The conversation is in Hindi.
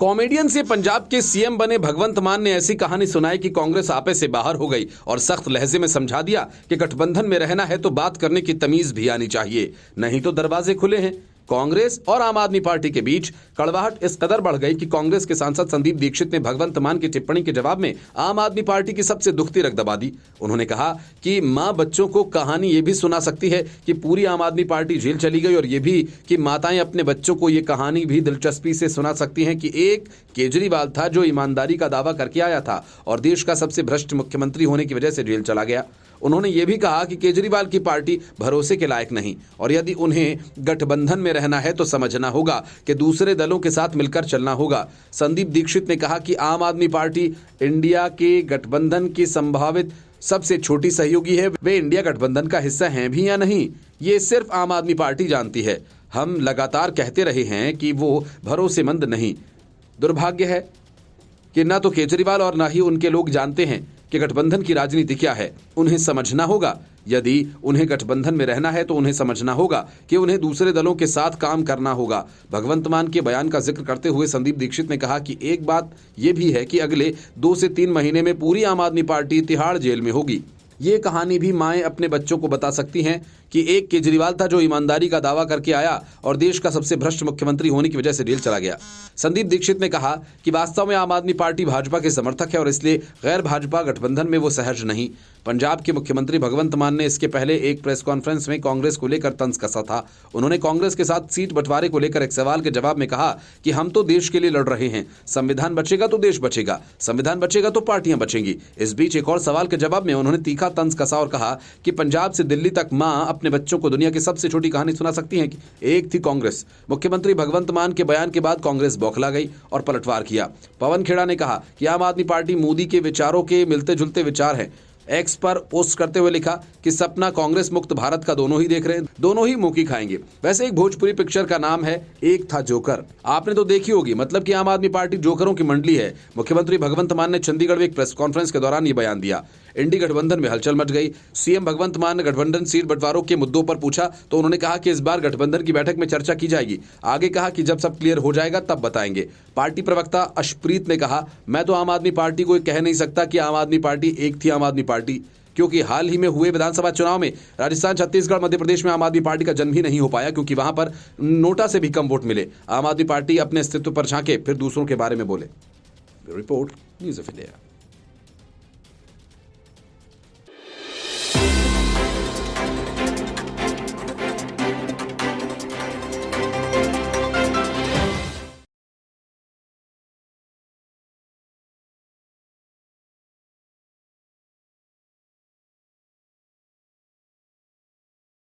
कॉमेडियन से पंजाब के सीएम बने भगवंत मान ने ऐसी कहानी सुनाई कि कांग्रेस आपे से बाहर हो गई और सख्त लहजे में समझा दिया कि गठबंधन में रहना है तो बात करने की तमीज भी आनी चाहिए, नहीं तो दरवाजे खुले हैं। कांग्रेस और आम आदमी पार्टी के बीच कड़वाहट इस कदर बढ़ गई कि कांग्रेस के सांसद संदीप दीक्षित ने भगवंत मान की टिप्पणी के जवाब में आम आदमी पार्टी की सबसे दुखती रग दबा दी। उन्होंने कहा कि मां बच्चों को कहानी ये भी सुना सकती है कि पूरी आम आदमी पार्टी जेल चली गई, और ये भी कि माताएं अपने बच्चों को ये कहानी भी दिलचस्पी से सुना सकती हैं कि एक केजरीवाल था जो ईमानदारी का दावा करके आया था और देश का सबसे भ्रष्ट मुख्यमंत्री होने की वजह से जेल चला गया। उन्होंने ये भी कहा कि केजरीवाल की पार्टी भरोसे के लायक नहीं, और यदि उन्हें गठबंधन में रहना है तो समझना होगा कि दूसरे दलों के साथ मिलकर चलना होगा। संदीप दीक्षित ने कहा कि आम आदमी पार्टी इंडिया के गठबंधन की संभावित सबसे छोटी सहयोगी है। वे इंडिया गठबंधन का हिस्सा हैं भी या नहीं, ये सिर्फ आम आदमी पार्टी जानती है। हम लगातार कहते रहे हैं कि वो भरोसेमंद नहीं। दुर्भाग्य है कि न तो केजरीवाल और न ही उनके लोग जानते हैं कि गठबंधन की राजनीति क्या है। उन्हें समझना होगा, यदि उन्हें गठबंधन में रहना है तो उन्हें समझना होगा कि उन्हें दूसरे दलों के साथ काम करना होगा। भगवंत मान के बयान का जिक्र करते हुए संदीप दीक्षित ने कहा कि एक बात यह भी है कि अगले 2 से 3 महीने में पूरी आम आदमी पार्टी तिहाड़ जेल में होगी। ये कहानी भी माएं अपने बच्चों को बता सकती हैं कि एक केजरीवाल था जो ईमानदारी का दावा करके आया और देश का सबसे भ्रष्ट मुख्यमंत्री होने की वजह से जेल चला गया। संदीप दीक्षित ने कहा कि वास्तव में आम आदमी पार्टी भाजपा के समर्थक है और इसलिए गैर भाजपा गठबंधन में वो सहज नहीं। पंजाब के मुख्यमंत्री भगवंत मान ने इसके पहले एक प्रेस कॉन्फ्रेंस में कांग्रेस को लेकर तंज कसा था। उन्होंने कांग्रेस के साथ सीट बंटवारे को लेकर एक सवाल के जवाब में कहा कि हम तो देश के लिए लड़ रहे हैं, संविधान बचेगा तो देश बचेगा, संविधान बचेगा तो पार्टियां बचेंगी। इस बीच एक और सवाल के जवाब में उन्होंने तीखा तंज कसा और कहा कि पंजाब से दिल्ली तक मां अपने बच्चों को दुनिया की सबसे छोटी कहानी सुना सकती हैं कि एक थी कांग्रेस। मुख्यमंत्री भगवंत मान के बयान के बाद कांग्रेस बौखला गई और पलटवार किया। पवन खेड़ा ने कहा कि आम आदमी पार्टी मोदी के विचारों के मिलते जुलते विचार हैं। एक्स पर पोस्ट करते हुए लिखा कि सपना कांग्रेस मुक्त भारत का दोनों ही देख रहे हैं, दोनों ही मुंह की खाएंगे। वैसे एक भोजपुरी पिक्चर का नाम है एक था जोकर, आपने तो देखी होगी, मतलब कि आम आदमी पार्टी जोकरों की मंडली है। मुख्यमंत्री भगवंत मान ने चंडीगढ़ में एक प्रेस कॉन्फ्रेंस के दौरान ये बयान दिया। इंडी गठबंधन में हलचल मच गई। सीएम भगवंत मान ने गठबंधन सीट बंटवारों के मुद्दों पर पूछा तो उन्होंने कहा कि इस बार गठबंधन की बैठक में चर्चा की जाएगी। आगे कहा कि जब सब क्लियर हो जाएगा तब बताएंगे। पार्टी प्रवक्ता अशप्रीत ने कहा, मैं तो आम आदमी पार्टी को कह नहीं सकता कि आम आदमी पार्टी एक थी आम आदमी पार्टी, क्योंकि हाल ही में हुए विधानसभा चुनाव में राजस्थान, छत्तीसगढ़, मध्य प्रदेश में आम आदमी पार्टी का जन्म ही नहीं हो पाया, क्योंकि वहां पर नोटा से भी कम वोट मिले। आम आदमी पार्टी अपने अस्तित्व पर झांके फिर दूसरों के बारे में बोले। Report news of India.